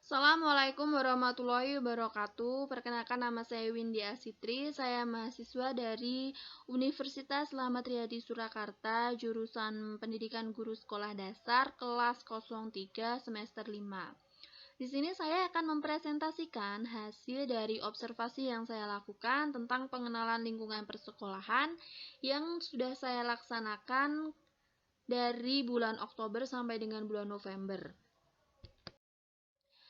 Assalamualaikum warahmatullahi wabarakatuh. Perkenalkan, nama saya Windy Asitri. Saya mahasiswa dari Universitas Slamet Riyadi Surakarta, jurusan Pendidikan Guru Sekolah Dasar, kelas 03 semester 5. Di sini saya akan mempresentasikan hasil dari observasi yang saya lakukan tentang pengenalan lingkungan persekolahan yang sudah saya laksanakan dari bulan Oktober sampai dengan bulan November.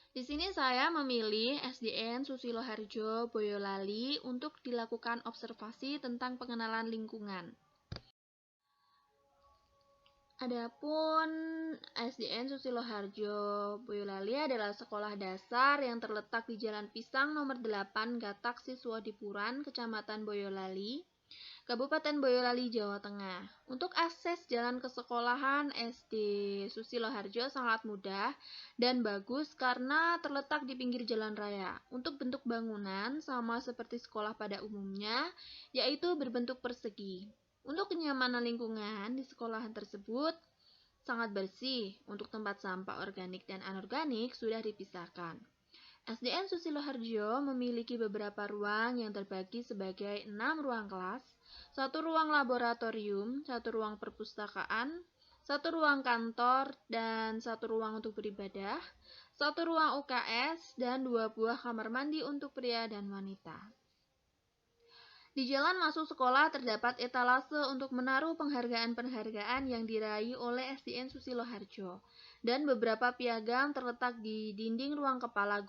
Di sini saya memilih SDN Susilo Harjo, Boyolali untuk dilakukan observasi tentang pengenalan lingkungan. Adapun SDN Susilo Harjo, Boyolali adalah sekolah dasar yang terletak di Jalan Pisang nomor 8 Gatak Siswadipuran, Kecamatan Boyolali, Kabupaten Boyolali, Jawa Tengah. Untuk akses jalan ke sekolahan SD Susilo Harjo sangat mudah dan bagus karena terletak di pinggir jalan raya. Untuk bentuk bangunan sama seperti sekolah pada umumnya, yaitu berbentuk persegi. Untuk kenyamanan lingkungan di sekolahan tersebut sangat bersih. Untuk tempat sampah organik dan anorganik sudah dipisahkan. SDN Susilo Harjo memiliki beberapa ruang yang terbagi sebagai 6 ruang kelas, 1 ruang laboratorium, 1 ruang perpustakaan, 1 ruang kantor, dan 1 ruang untuk beribadah, 1 ruang UKS, dan 2 buah kamar mandi untuk pria dan wanita. Di jalan masuk sekolah terdapat etalase untuk menaruh penghargaan-penghargaan yang diraih oleh SDN Susilo Harjo, dan beberapa piagam terletak di dinding ruang kepala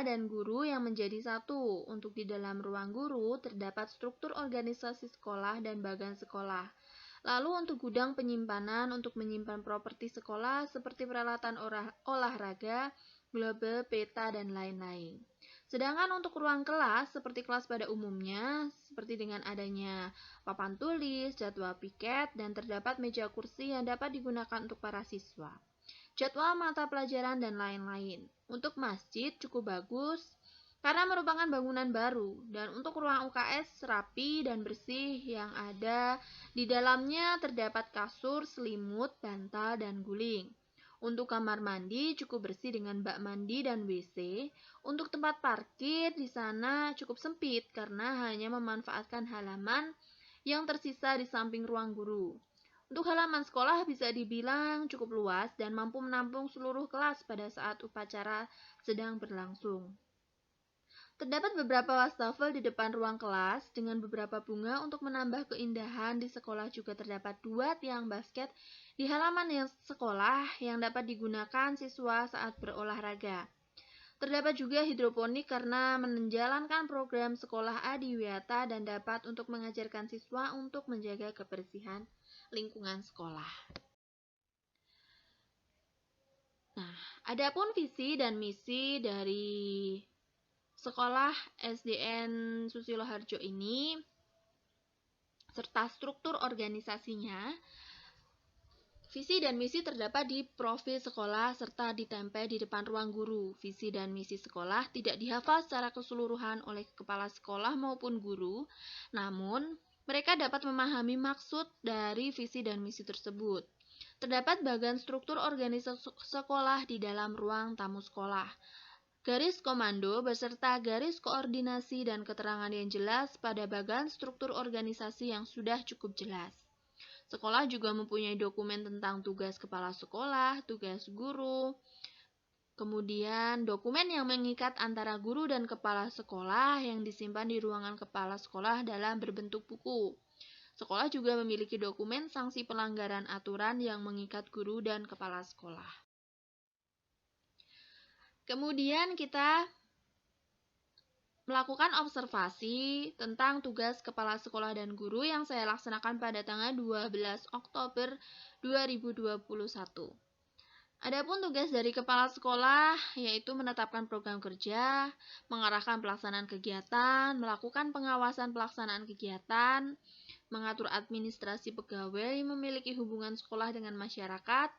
dan guru yang menjadi satu. Untuk di dalam ruang guru terdapat struktur organisasi sekolah dan bagan sekolah. Lalu untuk gudang penyimpanan untuk menyimpan properti sekolah seperti peralatan olahraga, global, peta, dan lain-lain. Sedangkan untuk ruang kelas seperti kelas pada umumnya, seperti dengan adanya papan tulis, jadwal piket, dan terdapat meja kursi yang dapat digunakan untuk para siswa, jadwal mata pelajaran, dan lain-lain. Untuk masjid cukup bagus karena merupakan bangunan baru, dan untuk ruang UKS rapi dan bersih yang ada di dalamnya terdapat kasur, selimut, bantal, dan guling. Untuk kamar mandi cukup bersih dengan bak mandi dan WC. Untuk tempat parkir di sana cukup sempit karena hanya memanfaatkan halaman yang tersisa di samping ruang guru. Untuk halaman sekolah bisa dibilang cukup luas dan mampu menampung seluruh kelas pada saat upacara sedang berlangsung. Terdapat beberapa wastafel di depan ruang kelas dengan beberapa bunga untuk menambah keindahan. Di sekolah juga terdapat 2 tiang basket di halaman sekolah yang dapat digunakan siswa saat berolahraga. Terdapat juga hidroponik karena menjalankan program sekolah adiwiyata dan dapat untuk mengajarkan siswa untuk menjaga kebersihan lingkungan sekolah. Nah, adapun visi dan misi dari sekolah SDN Susilo Harjo ini serta struktur organisasinya. Visi dan misi terdapat di profil sekolah serta ditempel di depan ruang guru. Visi dan misi sekolah tidak dihafal secara keseluruhan oleh kepala sekolah maupun guru, namun mereka dapat memahami maksud dari visi dan misi tersebut. Terdapat bagan struktur organisasi sekolah di dalam ruang tamu sekolah, garis komando beserta garis koordinasi dan keterangan yang jelas pada bagan struktur organisasi yang sudah cukup jelas. Sekolah juga mempunyai dokumen tentang tugas kepala sekolah, tugas guru, kemudian dokumen yang mengikat antara guru dan kepala sekolah yang disimpan di ruangan kepala sekolah dalam berbentuk buku. Sekolah juga memiliki dokumen sanksi pelanggaran aturan yang mengikat guru dan kepala sekolah. Kemudian kita melakukan observasi tentang tugas kepala sekolah dan guru yang saya laksanakan pada tanggal 12 Oktober 2021. Adapun tugas dari kepala sekolah yaitu menetapkan program kerja, mengarahkan pelaksanaan kegiatan, melakukan pengawasan pelaksanaan kegiatan, mengatur administrasi pegawai, memiliki hubungan sekolah dengan masyarakat,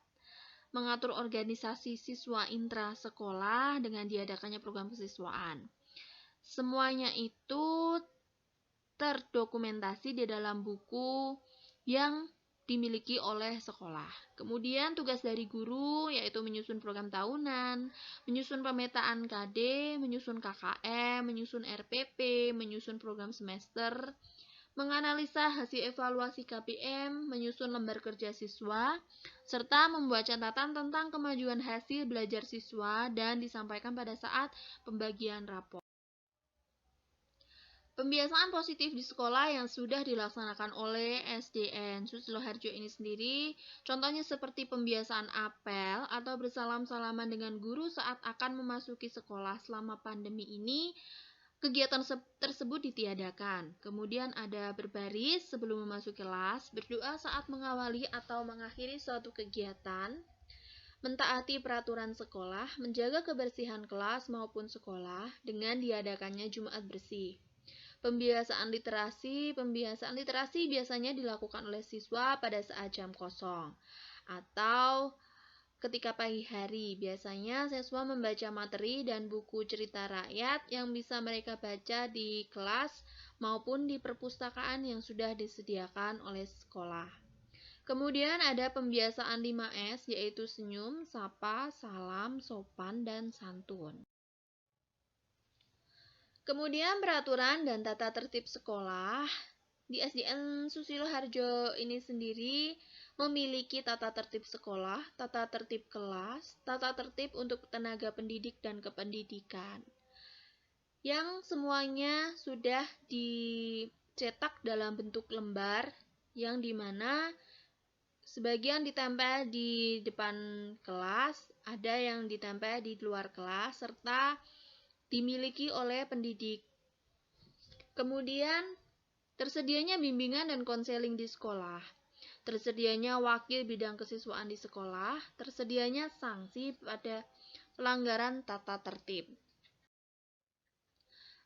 mengatur organisasi siswa intra sekolah dengan diadakannya program kesiswaan. Semuanya itu terdokumentasi di dalam buku yang dimiliki oleh sekolah. Kemudian tugas dari guru yaitu menyusun program tahunan, menyusun pemetaan KD, menyusun KKM, menyusun RPP, menyusun program semester, menganalisa hasil evaluasi KPM, menyusun lembar kerja siswa, serta membuat catatan tentang kemajuan hasil belajar siswa dan disampaikan pada saat pembagian rapor. Pembiasaan positif di sekolah yang sudah dilaksanakan oleh SDN Susilo Harjo ini sendiri, contohnya seperti pembiasaan apel atau bersalam-salaman dengan guru saat akan memasuki sekolah selama pandemi ini, kegiatan tersebut ditiadakan. Kemudian ada berbaris sebelum memasuki kelas, berdoa saat mengawali atau mengakhiri suatu kegiatan, mentaati peraturan sekolah, menjaga kebersihan kelas maupun sekolah dengan diadakannya Jumat bersih. Pembiasaan literasi biasanya dilakukan oleh siswa pada saat jam kosong atau ketika pagi hari. Biasanya siswa membaca materi dan buku cerita rakyat yang bisa mereka baca di kelas maupun di perpustakaan yang sudah disediakan oleh sekolah. Kemudian ada pembiasaan 5S yaitu senyum, sapa, salam, sopan, dan santun. Kemudian peraturan dan tata tertib sekolah di SDN Susilo Harjo ini sendiri memiliki tata tertib sekolah, tata tertib kelas, tata tertib untuk tenaga pendidik dan kependidikan, yang semuanya sudah dicetak dalam bentuk lembar yang dimana sebagian ditempel di depan kelas, ada yang ditempel di luar kelas, serta dimiliki oleh pendidik. Kemudian, tersedianya bimbingan dan konseling di sekolah, tersedianya wakil bidang kesiswaan di sekolah, tersedianya sanksi pada pelanggaran tata tertib.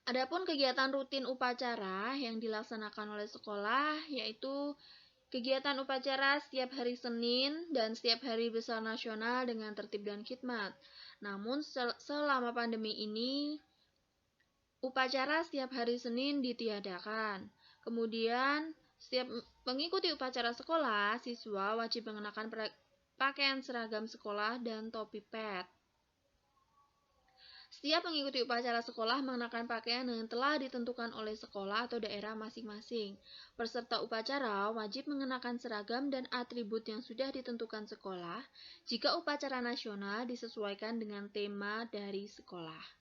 Adapun kegiatan rutin upacara yang dilaksanakan oleh sekolah yaitu kegiatan upacara setiap hari Senin dan setiap hari besar nasional dengan tertib dan khidmat. Namun selama pandemi ini upacara setiap hari Senin ditiadakan. Kemudian setiap mengikuti upacara sekolah, siswa wajib mengenakan pakaian seragam sekolah dan topi pet. Setiap mengikuti upacara sekolah mengenakan pakaian yang telah ditentukan oleh sekolah atau daerah masing-masing. Peserta upacara wajib mengenakan seragam dan atribut yang sudah ditentukan sekolah jika upacara nasional disesuaikan dengan tema dari sekolah.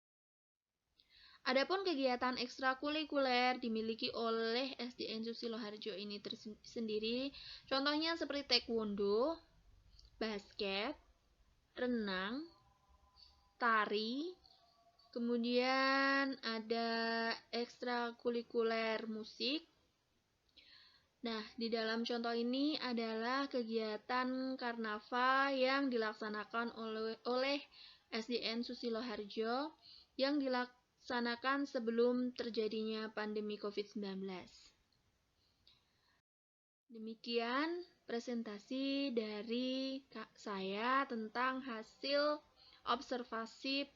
Adapun kegiatan ekstrakurikuler dimiliki oleh SDN Susilo Harjo ini sendiri, contohnya seperti taekwondo, basket, renang, tari, kemudian ada ekstrakurikuler musik. Nah, di dalam contoh ini adalah kegiatan karnaval yang dilaksanakan oleh SDN Susilo Harjo yang dilaksanakan sebelum terjadinya pandemi COVID-19. Demikian presentasi dari saya tentang hasil observasi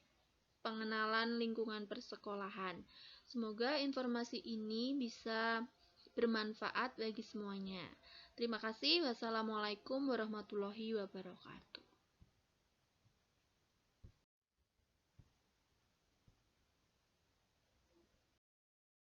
pengenalan lingkungan persekolahan. Semoga informasi ini bisa bermanfaat bagi semuanya. Terima kasih. Wassalamualaikum warahmatullahi wabarakatuh.